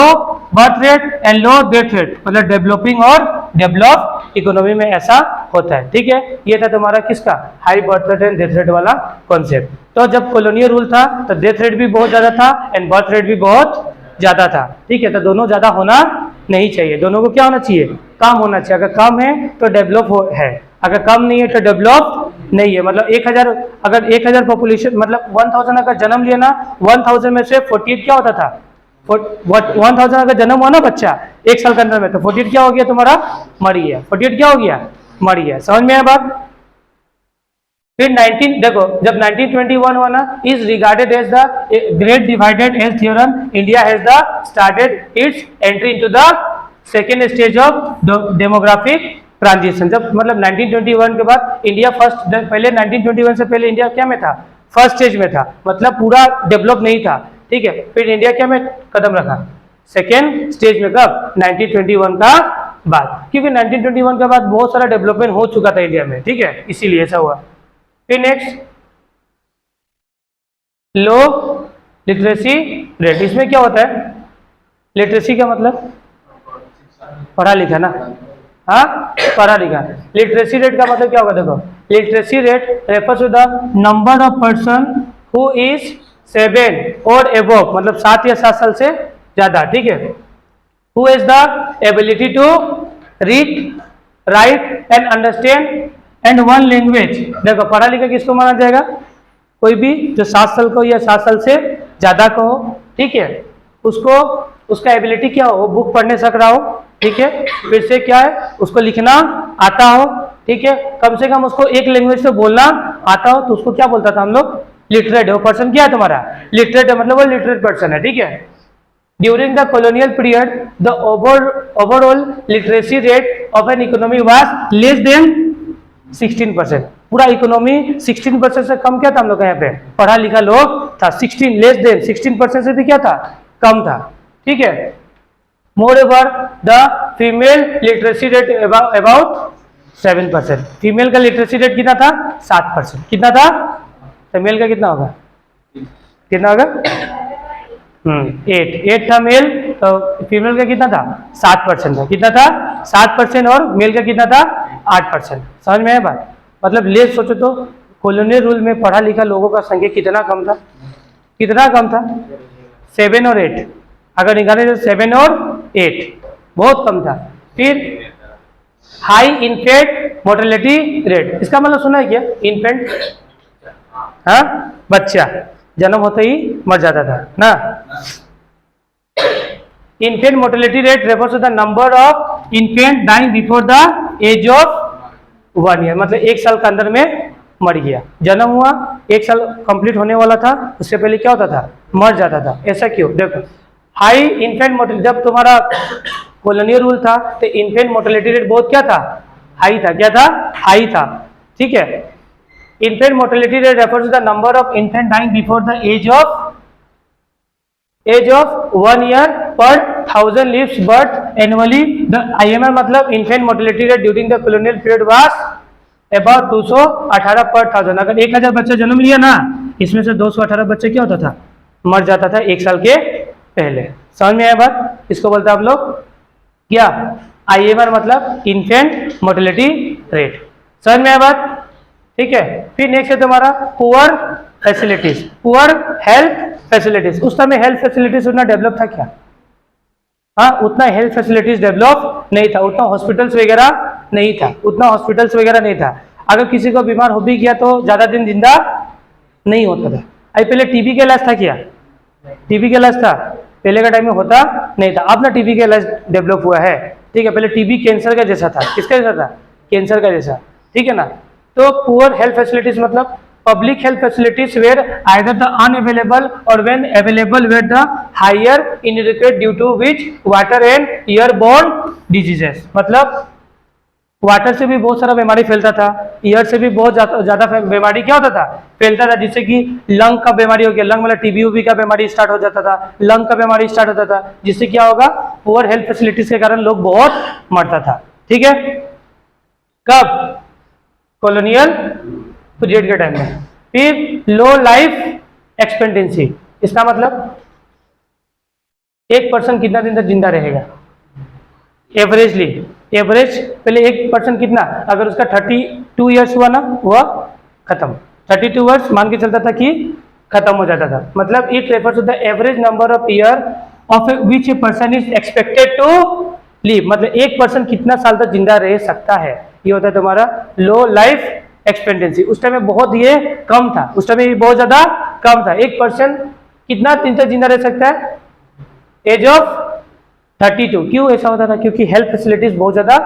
birth rate and low death rate, मतलब डेवलपिंग और डेवलप इकोनॉमी में ऐसा होता है, ठीक है। ये था तुम्हारा किसका, high birth rate and death rate वाला कॉन्सेप्ट। तो जब कॉलोनियल रूल था तो डेथ रेट भी बहुत ज्यादा था एंड बर्थ रेट भी बहुत ज्यादा था, ठीक है। तो दोनों ज्यादा होना नहीं चाहिए, दोनों को क्या होना चाहिए, कम होना चाहिए। अगर कम है तो डेवलप है, अगर कम नहीं है तो डेवलप नहीं है। मतलब 1000, अगर 1000 पॉपुलेशन मतलब 1000 अगर जन्म लिया ना, 1000 में से 48 क्या होता था, 1000 अगर जन्म हुआ ना बच्चा एक साल के अंदर में, तो 48 क्या हो गया तुम्हारा, मर गया। 48 क्या हो गया, मर गया। समझ में आया बात। फिर 19 देखो जब 1921 हुआ ना, is regarded as the great divided as theorem, India has the started its entry into the second stage of demographic transition. जब मतलब 1921 के बाद इंडिया फर्स्ट, पहले 1921 से पहले इंडिया क्या में था, फर्स्ट स्टेज में था, मतलब पूरा डेवलप नहीं था, ठीक है। फिर इंडिया क्या में कदम रखा, सेकेंड स्टेज में, कब 1921 का बाद, क्योंकि 1921 के बाद बहुत सारा डेवलपमेंट हो चुका था इंडिया में, ठीक है, इसीलिए ऐसा हुआ। फिर नेक्स्ट लो लिटरेसी रेट, इसमें क्या होता है, लिटरेसी का मतलब पढ़ा लिखा ना, हाँ पढ़ा लिखा। लिटरेसी रेट का मतलब क्या होगा, देखो literacy rate refers to the number of person who is 7 और एबव, मतलब 7 या 7 साल से ज्यादा, ठीक है। Who is the ability to read write and understand and one language. देखो पढ़ा लिखा किसको माना जाएगा, कोई भी जो 7 साल का हो या 7 साल से ज़्यादा का हो, ठीक है, उसको उसका एबिलिटी क्या हो, बुक पढ़ने सक रहा हो, ठीक है, फिर से क्या है, उसको लिखना आता हो, ठीक है, कम से कम उसको एक लैंग्वेज से बोलना आता हो, तो उसको क्या बोलता था हम लोग, लिटरेट है। वो पर्सन क्या है तुम्हारा, लिटरेट है, मतलब वो लिटरेट पर्सन है, ठीक है। During the colonial period the overall literacy rate of an economy was less than 16%। पूरा इकोनॉमी 16% से कम क्या था हम लोग का यहाँ पे, पढ़ा लिखा लोग था, 16 लेस देन 16% से भी क्या था, कम था, ठीक है। Moreover the female literacy rate about 7%। Female का लिटरेसी रेट कितना था, 7%। कितना था, तो मेल का कितना होगा, कितना होगा, 8 था मेल, तो फीमेल का कितना था, 7% था। कितना था, 7%, और मेल का कितना था, 8%। समझ में है बात, मतलब ले सोचो तो कॉलोनियल रूल में पढ़ा लिखा लोगों का संख्या कितना कम था, कितना कम था, 7 और 8, अगर निकाले तो 7 और 8 बहुत कम था। फिर हाई इन्फेंट मोर्टेलिटी रेट, इसका मतलब सुना है क्या, इन्फेंट, हाँ, बच्चा जन्म होते ही मर जाता था ना। Infant mortality rate refers to the number of infant dying before the age of 1 year, मतलब 1 साल के अंदर में मर गया, जन्म हुआ 1 साल कंप्लीट होने वाला था, उससे पहले क्या होता था, मर जाता था। ऐसा क्यों, देखो हाई इन्फेंट मोर्टेलिटी, जब तुम्हारा कॉलोनियल रूल था तो इन्फेंट मोर्टेलिटी रेट बहुत क्या था, हाई था, क्या था, हाई था, ठीक है। Infant mortality rate refers to the number of infant dying before the age of 1 year per 1000 lives birth annually. The IMR मतलब infant mortality rate during the colonial period was about 218 per 1000। अगर 1000 बच्चा जन्म लिया ना, इसमें से 218 बच्चे क्या होता था, मर जाता था 1 साल के पहले। समझ में आया बात, इसको बोलते हैं आप लोग क्या, IMR मतलब इन्फेंट मोर्टेलिटी रेट। समझ में आया बात, ठीक है। फिर नेक्स्ट है तुम्हारा poor facilities, poor health facilities. उस समय हेल्थ फैसिलिटीज उतना डेवलप था क्या, हाँ, उतना हेल्थ फैसिलिटीज डेवलप नहीं था, उतना हॉस्पिटल्स वगैरह नहीं था, उतना हॉस्पिटल्स वगैरह नहीं था। अगर किसी को बीमार हो भी गया तो ज्यादा दिन जिंदा नहीं होता था। अभी पहले टीबी का इलाज था क्या, टीबी का इलाज था, पहले का टाइम में होता नहीं था, अब ना टीबी का इलाज डेवलप हुआ है, ठीक है। पहले टीबी कैंसर का जैसा था, किसका जैसा था, कैंसर का जैसा, ठीक है ना। तो पुअर हेल्थ फैसिलिटीज मतलब public health facilities were either the unavailable or when available were the higher inadequate due to which water and airborne diseases। मतलब वाटर से भी बहुत सारा बीमारी फैलता था, एयर से भी बहुत ज्यादा बीमारी क्या होता था, फैलता था, जिससे कि लंग का बीमारी हो गया, लंग मतलब टीबी का बीमारी स्टार्ट हो जाता था, लंग का बीमारी स्टार्ट होता था, जिससे क्या होगा, पुअर हेल्थ फैसिलिटीज के कारण लोग बहुत मरता था, ठीक है। कब, कॉलोनियल पीरियड के टाइम में। फिर लो लाइफ एक्सपेक्टेंसी, इसका मतलब एक पर्सन कितना दिन तक जिंदा रहेगा, एवरेजली, एवरेज पहले एक पर्सन कितना, अगर उसका 32 ईयर्स हुआ ना, हुआ खत्म, 32 ईयर्स मान के चलता था कि खत्म हो जाता था। मतलब it refers to the average number of year of which a person is expected to live, मतलब एक पर्सन कितना साल तक जिंदा रह सकता है, ये होता है तुम्हारा लो लाइफ एक्सपेक्टेंसी। उस टाइम में बहुत ये कम था, उस टाइम में बहुत ज्यादा कम था, एक पर्सन कितना दिन तक जिंदा रह सकता है, एज ऑफ 32। क्यों ऐसा होता था, क्योंकि हेल्थ फैसिलिटीज बहुत ज्यादा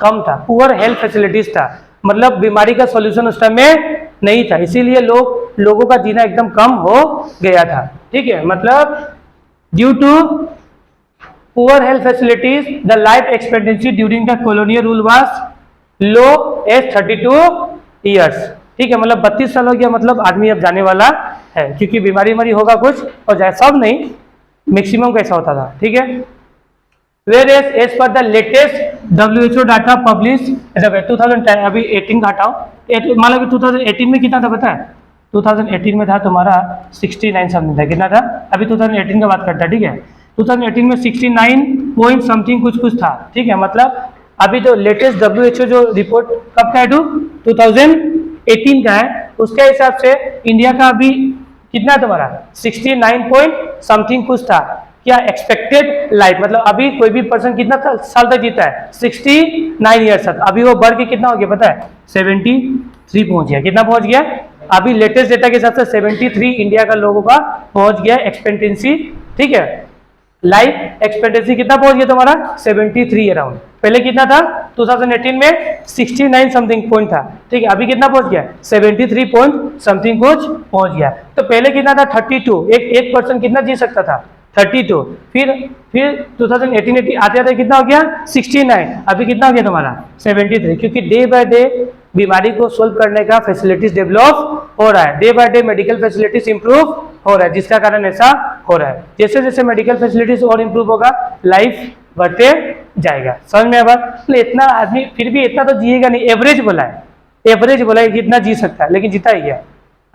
कम था, पुअर हेल्थ फैसिलिटीज था, मतलब बीमारी का सॉल्यूशन उस टाइम में नहीं था, इसीलिए लोगों का जीना एकदम कम हो गया था, ठीक है। मतलब due to poor health facilities the life expectancy during the colonial rule was low as 32 years, ठीक है। मतलब 32 साल हो गया, मतलब आदमी अब जाने वाला है, क्योंकि बीमारी होगा कुछ, और जाए सब नहीं, मैक्सिमम कैसा होता था, ठीक है। Whereas as per the latest WHO data publish 2010, अभी 18 का हटाओ, मान लो कि 2018 में कितना था पता है, 2018 में था तुम्हारा 69 समथिंग था, कितना था, अभी 2018 का बात करता है, ठीक है। 2018 में 69 पॉइंट समथिंग कुछ था, ठीक है। मतलब अभी जो लेटेस्ट WHO जो रिपोर्ट कब का है, 2018 का है, उसके हिसाब से इंडिया का अभी कितना तुम्हारा 69 पॉइंट समथिंग कुछ था, क्या एक्सपेक्टेड लाइफ, मतलब अभी कोई भी पर्सन कितना साल तक जीता है, 69 ईयर्स तक, अभी वो बढ़ के कितना हो गया पता है, 73 पहुंच गया, कितना पहुंच गया, अभी लेटेस्ट डेटा के हिसाब से 73 इंडिया का लोगों का पहुंच गया एक्सपेक्टेंसी, ठीक है। लाइफ एक्सपेक्टेंसी कितना पहुंच गया तुम्हारा 73 अराउंड। पहले कितना था 2018 में 69 समथिंग पॉइंट था, ठीक है। अभी कितना पहुंच गया 73 पॉइंट समथिंग कुछ पहुंच गया। तो पहले कितना था 32, एक पर्सन कितना जी सकता था 32, फिर 2018 आते आते कितना हो गया 69, अभी कितना हो गया तुम्हारा 73, क्योंकि डे बाय डे बीमारी को सोल्व करने का फैसिलिटीज डेवलप हो रहा है, day by day medical facilities improve हो रहा है, जिसका कारण ऐसा हो रहा है। जैसे जैसे मेडिकल फैसिलिटीज और इंप्रूव होगा लाइफ बढ़ते जाएगा। समझ में आया? तो इतना आदमी फिर भी इतना तो जिएगा नहीं, एवरेज बोला है, एवरेज बोला है कितना जी सकता है, लेकिन जीता ही गया।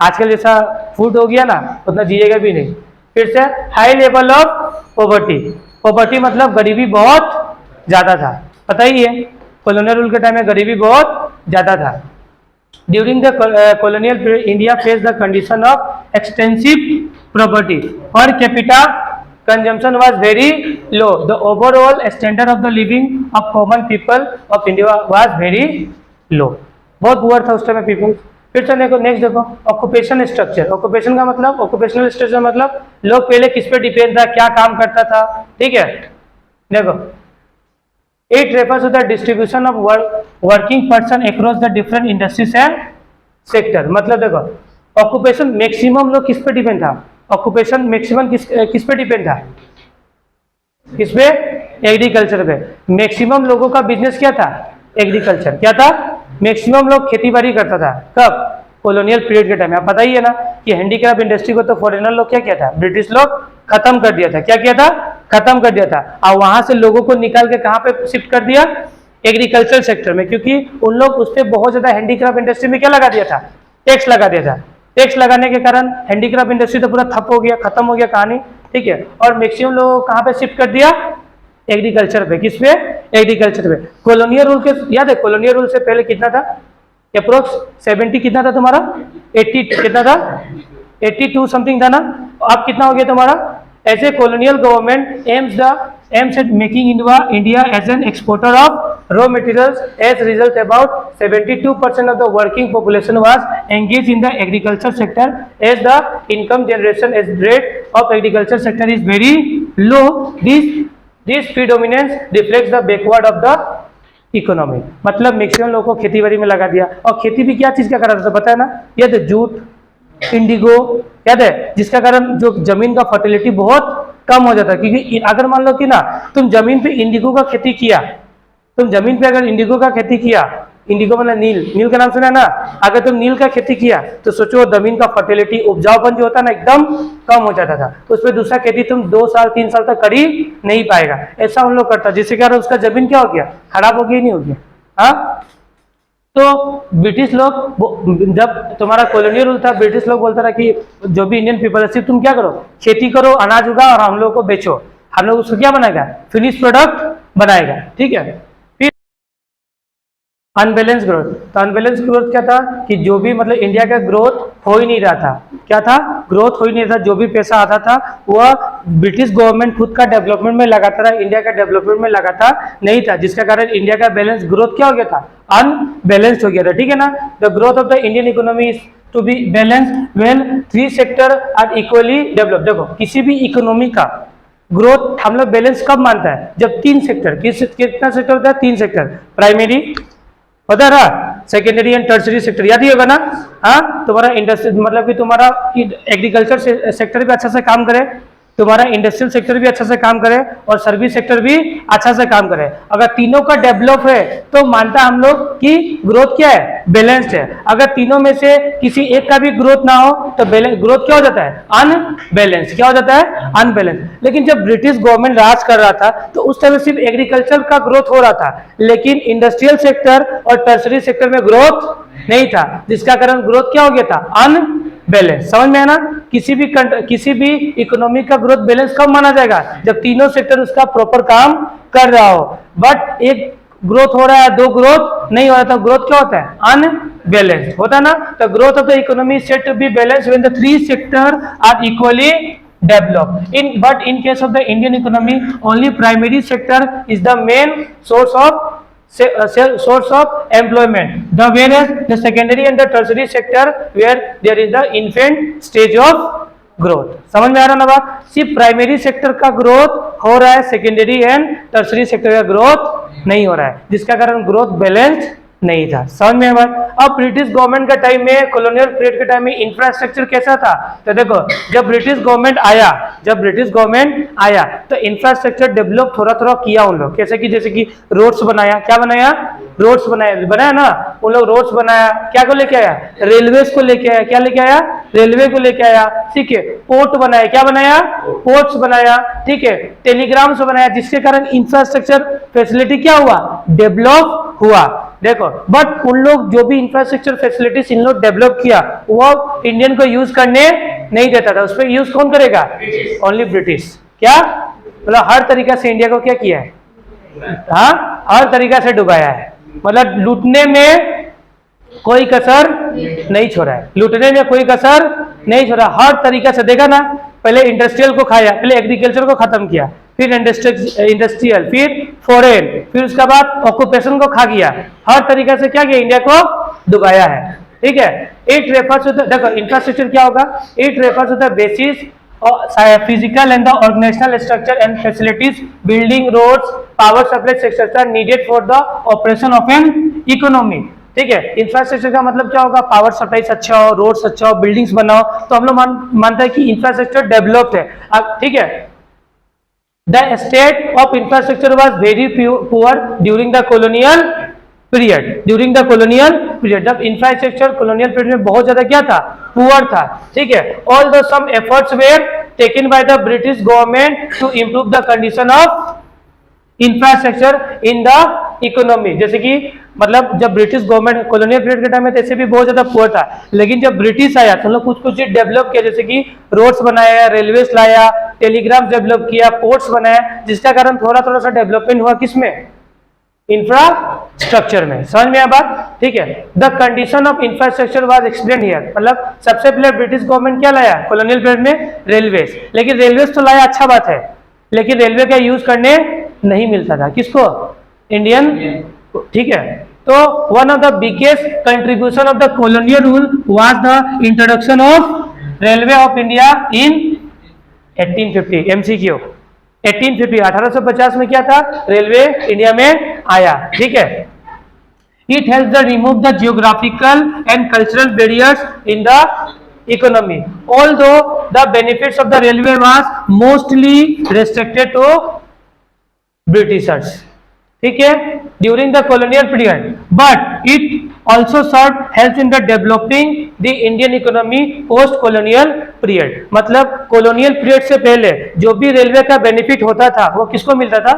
आजकल जैसा फूड हो गया ना उतना जिएगा भी नहीं। फिर से high level of poverty, poverty मतलब गरीबी बहुत ज्यादा था, पता ही है कॉलोनियल रूल के टाइम में गरीबी बहुत ज्यादा था। During the colonial period India faced the condition of extensive poverty, per capita consumption was very low, the overall standard of the living of common people of India was very low, बहुत poor था उस time में people. फिर से देखो next देखो occupation structure, occupation का मतलब ऑक्यूपेशनल स्ट्रक्चर मतलब लोग पहले किस पे डिपेंड था, क्या काम करता था, ठीक है। देखो it refers to the distribution of working person across the different industries and sector। मतलब देखो ऑक्यूपेशन मैक्सिमम लोग किस पे डिपेंड था, ऑक्यूपेशन मैक्सिमम किस पे डिपेंड था, किस पे एग्रीकल्चर पे। मैक्सिमम लोगों का बिजनेस क्या था एग्रीकल्चर, क्या था मैक्सिमम लोग खेती बाड़ी करता था। कब कॉलोनियल पीरियड के टाइम में। आप पता ही है ना कि हैंडीक्राफ्ट इंडस्ट्री को तो फॉरेनर लोग क्या किया था, ब्रिटिश लोग खत्म कर दिया था। क्या किया था, खत्म कर दिया था। और वहां से लोगों को निकाल के कहां पे शिफ्ट कर दिया, एग्रीकल्चर सेक्टर में, क्योंकि उन लोग उस पर बहुत ज्यादा हैंडीक्राफ्ट इंडस्ट्री में क्या लगा दिया था, टैक्स लगा दिया था। टैक्स लगाने के कारण हैंडीक्राफ्ट इंडस्ट्री तो पूरा ठप हो गया, खत्म हो गया कहानी, ठीक है। और मैक्सिमम लोगों को कहां पे शिफ्ट कर दिया, एग्रीकल्चर पे। किस पे, एग्रीकल्चर पे। कॉलोनियल रूल के याद है, कॉलोनियल रूल से पहले कितना था, अप्रोक्स 70 कितना था तुम्हारा, 80 कितना था, 82 समथिंग था ना। अब कितना हो गया तुम्हारा। As a colonial government aims at making India as an exporter of raw materials, as result about 72% of the working population was engage in the agriculture sector, as the income generation as rate of agriculture sector is very low. This predominance reflects the backward of the economy. मतलब maximum लोगों को खेती बाड़ी में लगा दिया। और खेती भी क्या चीज का करा था पता है ना, ये तो जूट, इंडिगो, याद है, जिसका कारण जो जमीन का फर्टिलिटी बहुत कम हो जाता है। क्योंकि अगर मान लो कि ना तुम जमीन पे इंडिगो का खेती किया, तुम जमीन पे अगर इंडिगो का खेती किया, इंडिगो मतलब नील का नाम सुना है ना, अगर तुम नील का खेती किया तो सोचो जमीन का फर्टिलिटी, उपजाऊपन जो होता है ना एकदम कम हो जाता था। तो उस पर दूसरा खेती तुम 2 साल 3 साल तक कर ही नहीं पाएगा। ऐसा उन लोग करता, जिसके कारण उसका जमीन क्या हो गया, खराब हो गया, नहीं हो गया। हाँ, तो ब्रिटिश लोग, जब तुम्हारा कॉलोनियल रूल था, ब्रिटिश लोग बोलता था कि जो भी इंडियन पीपल है सिर्फ तुम क्या करो, खेती करो, अनाज उगाओ और हम लोग को बेचो, हम लोग उसको क्या बनाएगा, फिनिश प्रोडक्ट बनाएगा, ठीक है। फिर अनबैलेंस ग्रोथ, तो अनबैलेंस ग्रोथ क्या था कि जो भी मतलब इंडिया का ग्रोथ हो ही नहीं रहा था। क्या था, ग्रोथ हो ही नहीं रहा था। जो भी पैसा आता था वह ब्रिटिश गवर्नमेंट खुद का डेवलपमेंट में लगाता था, इंडिया का डेवलपमेंट में लगाता नहीं था, जिसका कारण इंडिया का बैलेंस ग्रोथ क्या हो गया था, अनबैलेंस्ड हो गया था, ठीक है ना। The growth of the Indian economy is to be balanced when 3 sector are equally develop. देखो किसी भी इकोनॉमी का ग्रोथ हम लोग बैलेंस कब मानता है, जब 3 सेक्टर, कितना सेक्टर होता है, 3 सेक्टर, प्राइमरी होता रहा, सेकेंडरी एंड टर्सरी सेक्टर, याद ही होगा ना। हाँ, तुम्हारा इंडस्ट्री मतलब कि तुम्हारा एग्रीकल्चर सेक्टर भी अच्छा से काम करे, तुम्हारा इंडस्ट्रियल सेक्टर भी अच्छा से काम करे और सर्विस सेक्टर भी अच्छा से काम करे। अगर तीनों का डेवलप है तो मानता हम लोग कि ग्रोथ क्या है, बैलेंस्ड है। अगर तीनों में से किसी एक का भी ग्रोथ ना हो तो ग्रोथ क्या हो जाता है, अनबैलेंस। क्या हो जाता है, अनबैलेंस। लेकिन जब ब्रिटिश गवर्नमेंट राज कर रहा था तो उस टाइम सिर्फ एग्रीकल्चर का ग्रोथ हो रहा था, लेकिन इंडस्ट्रियल सेक्टर और टर्सरी सेक्टर में ग्रोथ नहीं था, जिसका कारण ग्रोथ क्या हो गया था, अनबैलेंस। समझ में है ना। किसी भी इकोनॉमी का ग्रोथ बैलेंस कब माना जाएगा, जब तीनों सेक्टर उसका प्रॉपर काम कर रहा हो। बट एक ग्रोथ हो रहा है, 2 ग्रोथ नहीं हो रहा, तो ग्रोथ क्या होता है, अनबैलेंस्ड होता है ना। तो growth of the economy set to be balanced when the 3 sector are equally developed but in case of the Indian economy only primary sector is the main source of source of employment. The whereas the secondary and the tertiary sector where there is the infant stage of growth. समझ में आ रहा ना बात? सिर्फ primary sector का growth हो रहा है, सेकेंडरी एंड टर्सरी सेक्टर का ग्रोथ नहीं हो रहा है, जिसका कारण ग्रोथ बैलेंस नहीं था. समझ में बात? अब ब्रिटिश गवर्नमेंट का टाइम में, कॉलोनियल पीरियड के टाइम में इंफ्रास्ट्रक्चर कैसा था? तो देखो, जब ब्रिटिश गवर्नमेंट आया तो इंफ्रास्ट्रक्चर डेवलप थोड़ा थोड़ा किया उन लोग. कैसे कि जैसे कि रोड्स बनाया. क्या बनाया? रोड्स बनाया ना. उन लोग रोड्स बनाया. क्या को लेके आया? रेलवेज को लेके आया. क्या लेके आया? रेलवे को लेके आया. ठीक है. पोर्ट बनाया. क्या बनाया? पोर्ट्स बनाया. ठीक है. टेलीग्राम्स बनाया, जिसके कारण इंफ्रास्ट्रक्चर फैसिलिटी क्या हुआ? डेवलप हुआ. देखो, बट उन लोग जो भी इंफ्रास्ट्रक्चर फैसिलिटीज इन लोग डेवलप किया, वो इंडियन को यूज करने नहीं देता था. उस पर यूज कौन करेगा? Only British. क्या मतलब हर तरीका से इंडिया को क्या किया है? हाँ, हर तरीका से डुबाया है. मतलब लूटने में कोई कसर नहीं छोड़ा है. लूटने में कोई कसर नहीं छोड़ा. हर तरीका से. देखा ना, पहले इंडस्ट्रियल को खाया, पहले एग्रीकल्चर को खत्म किया, फिर इंडस्ट्रियल, फिर फॉरेन, फिर उसके बाद ऑक्यूपेशन को खा गया. हर तरीका से क्या किया? इंडिया को डुबाया है. ठीक है. इट रेफर्स टू द, देखो इंफ्रास्ट्रक्चर क्या होगा? It refers to the basis physical and the organizational structure and facilities, building roads, power supply etc. needed for the operation of an economy. ठीक है. इंफ्रास्ट्रक्चर का मतलब क्या होगा? पावर सप्लाई अच्छा हो, रोड्स अच्छा हो, बिल्डिंग्स बनाओ. तो हम लोग मानते हैं कि इंफ्रास्ट्रक्चर डेवलप्ड है. अब ठीक है. The state of infrastructure was very poor during the colonial period. जब इंफ्रास्ट्रक्चर colonial period में बहुत ज्यादा क्या था? पुअर था. ठीक है. Although some efforts were taken by the British government to improve the condition of infrastructure in the economy. जैसे कि मतलब जब ब्रिटिश गवर्नमेंट colonial period के टाइम में तैसे भी बहुत ज्यादा पुअर था, लेकिन जब ब्रिटिश आया तो लोग कुछ चीज डेवलप किया. जैसे कि रोड्स बनाया, रेलवेज लाया, टेलीग्राफ डेवलप किया, पोर्ट्स बनाया, जिसका कारण थोड़ा थोड़ा सा डेवलपमेंट हुआ. किसमें? इंफ्रास्ट्रक्चर में. समझ में आया बात? ठीक है. The condition of infrastructure was explained here. मतलब सबसे पहले ब्रिटिश गवर्नमेंट क्या लाया कॉलोनियल पीरियड में? रेलवेज. लेकिन रेलवेज तो लाया, अच्छा बात है, लेकिन रेलवे का यूज करने नहीं मिलता था. किसको? इंडियन. ठीक है. तो one of the biggest contribution of the colonial rule was the introduction of railway of India in 1850. MCQ 1850 1850 में क्या था? रेलवे इंडिया में आया. ठीक है. It help the remove the geographical and cultural barriers in the economy. Although the benefits of the railway was mostly restricted to Britishers. ठीक है. During the colonial period, but it also serve help in the developing the Indian economy post colonial period. मतलब colonial period से पहले जो भी railway का benefit होता था वो किसको मिलता था?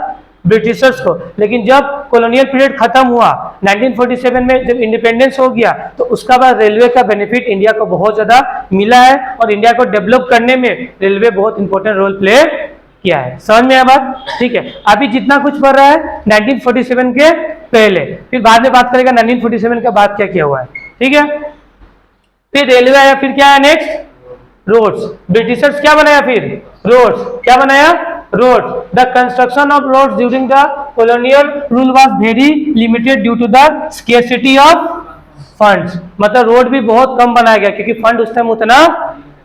ब्रिटिशर्स को. लेकिन जब कॉलोनियल पीरियड खत्म हुआ 1947 में, जब इंडिपेंडेंस हो गया, तो उसका बाद रेलवे का बेनिफिट इंडिया को बहुत ज्यादा मिला है और इंडिया को डेवलप करने में रेलवे बहुत इंपॉर्टेंट रोल प्ले किया है. समझ में आया बात? ठीक है. अभी जितना कुछ पढ़ रहा है 1947 के पहले, फिर बाद में बात करेगा 1947 के बाद क्या किया हुआ है. ठीक है. फिर रेलवे आया, फिर क्या आया नेक्स्ट? रोड्स. ब्रिटिशर्स क्या बनाया? फिर रोड्स. क्या बनाया? Roads. The construction of roads during the colonial rule was very limited due to the scarcity of funds. मतलब रोड भी बहुत कम बनाया गया क्योंकि फंड उस टाइम उतना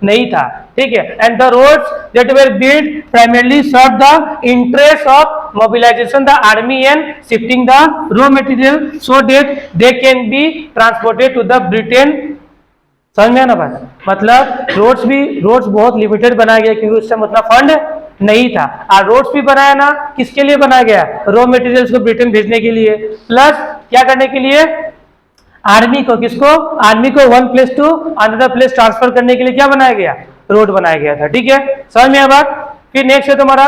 नहीं था. ठीक है. And the roads that were built primarily serve the interest of mobilization the army and shifting the raw material so that they can be transported to the Britain. समझ में आना बात? मतलब रोड्स बहुत लिमिटेड बनाया गया क्योंकि उस समय उतना फंड नहीं था. और रोड्स भी बनाया ना, किसके लिए बनाया गया? रॉ मटेरियल्स को ब्रिटेन भेजने के लिए, प्लस क्या करने के लिए? आर्मी को. किसको? आर्मी को one place to another place transfer करने के लिए क्या बनाया गया? रोड बनाया गया था. ठीक है. समझ में आया बात? फिर नेक्स्ट है तुम्हारा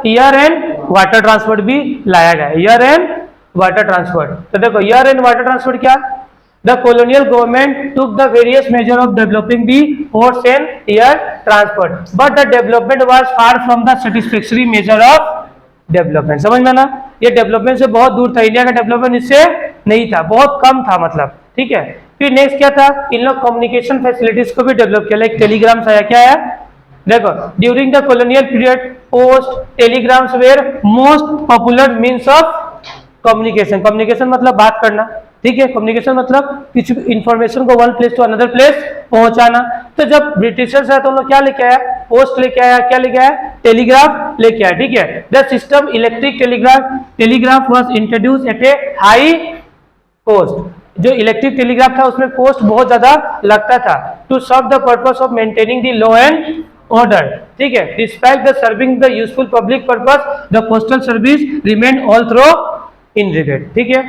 एयर एंड वाटर ट्रांसपोर्ट भी लाया गया. Air and water transport. तो देखो, एयर एंड वाटर ट्रांसपोर्ट क्या? The colonial government took the various measure of developing the ports and air transport, but the development was far from the satisfactory measure of development. समझ में ना? ये development से बहुत दूर था. इंडिया का डेवलपमेंट इससे नहीं था, बहुत कम था मतलब. ठीक है. फिर नेक्स्ट क्या था? इन लोग कम्युनिकेशन फैसिलिटीज को भी डेवलप किया. लाइक टेलीग्राम्स आया. क्या आया? देखो during the colonial period post telegrams were most popular means of communication. Communication मतलब बात करना, ठीक है। कम्युनिकेशन मतलब किसी इंफॉर्मेशन को one place to another place पहुंचाना। तो जब ब्रिटिशर्स है तो उन लोग क्या लेके आया, पोस्ट लेके आया, क्या लेके आया, टेलीग्राफ लेके आया, ठीक है। The system electric telegraph was introduce at a high cost. जो इलेक्ट्रिक टेलीग्राफ था उसमें कॉस्ट बहुत ज्यादा लगता था। To serve the purpose of maintaining the law and order, ठीक है। Despite the serving the useful public purpose the postal service remain all through inadequate, ठीक है।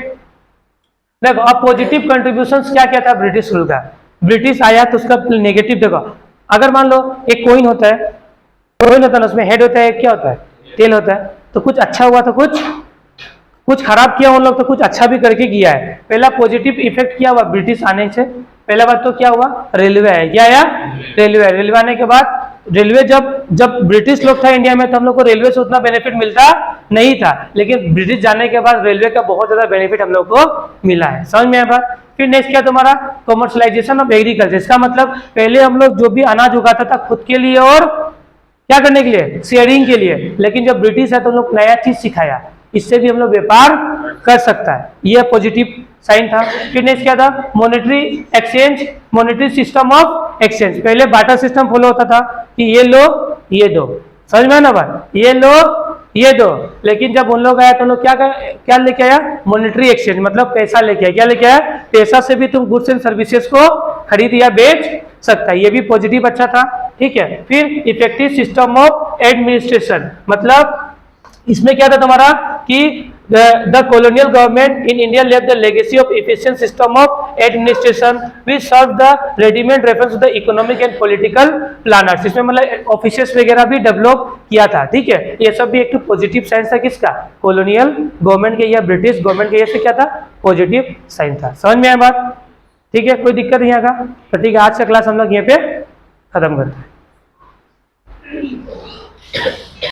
देखो अब पॉजिटिव कंट्रीब्यूशंस क्या क्या था ब्रिटिश रूल का। ब्रिटिश आया तो उसका नेगेटिव देखो, अगर मान लो एक कोइन होता है, कोइन होता है ना, उसमें हेड होता है, क्या होता है, टेल होता है। तो कुछ अच्छा हुआ तो कुछ खराब किया उन लोग, तो कुछ अच्छा भी करके किया है। पहला पॉजिटिव इफेक्ट क्या हुआ ब्रिटिश आने से, पहला बात तो क्या हुआ, रेलवे है, क्या आया, रेलवे आने के बाद रेलवे जब ब्रिटिश लोग था इंडिया में तो हम लोग को रेलवे से उतना बेनिफिट मिलता नहीं था, लेकिन ब्रिटिश जाने के बाद रेलवे का बहुत ज्यादा बेनिफिट हम लोग को मिला है। समझ में आया बात। फिर नेक्स्ट क्या तुम्हारा कमर्शलाइजेशन ऑफ एग्रीकल्चर। इसका मतलब पहले हम लोग जो भी अनाज उगाता था खुद के लिए और क्या करने के लिए, शेयरिंग के लिए, लेकिन जब ब्रिटिश है तो हम लोग नया चीज सिखाया, इससे भी हम लोग व्यापार कर सकता है, यह पॉजिटिव साइन था। फिर नेक्स्ट क्या था, monetary exchange, monetary system of exchange. पहले बाटर सिस्टम फॉलो होता था कि ये लो ये दो, समझ में ना बात, ये लो ये दो। लेकिन जब उन लोग आया तो उन लोग क्या लेके आया, मॉनेटरी एक्सचेंज, मतलब पैसा लेके आया। क्या लेके आया, पैसा से भी तुम गुड्स एंड सर्विसेज को खरीद या बेच सकता है, ये भी पॉजिटिव अच्छा था, ठीक है। फिर इफेक्टिव सिस्टम ऑफ एडमिनिस्ट्रेशन, मतलब इसमें क्या था तुम्हारा कि the colonial government in India left the legacy of efficient system of administration which served the ready-made reference to the economic and political planners। इसमें मतलब ऑफिसेस वगैरह भी डेवलप किया था, ठीक है। ये सब भी एक पॉजिटिव साइन था किसका, कॉलोनियल गवर्नमेंट के या ब्रिटिश गवर्नमेंट के, ये से क्या था, पॉजिटिव साइन था। समझ में आया बात, ठीक है, कोई दिक्कत नहीं आएगा। तो ठीक है, आज का क्लास हम लोग यहाँ पे खत्म करते हैं।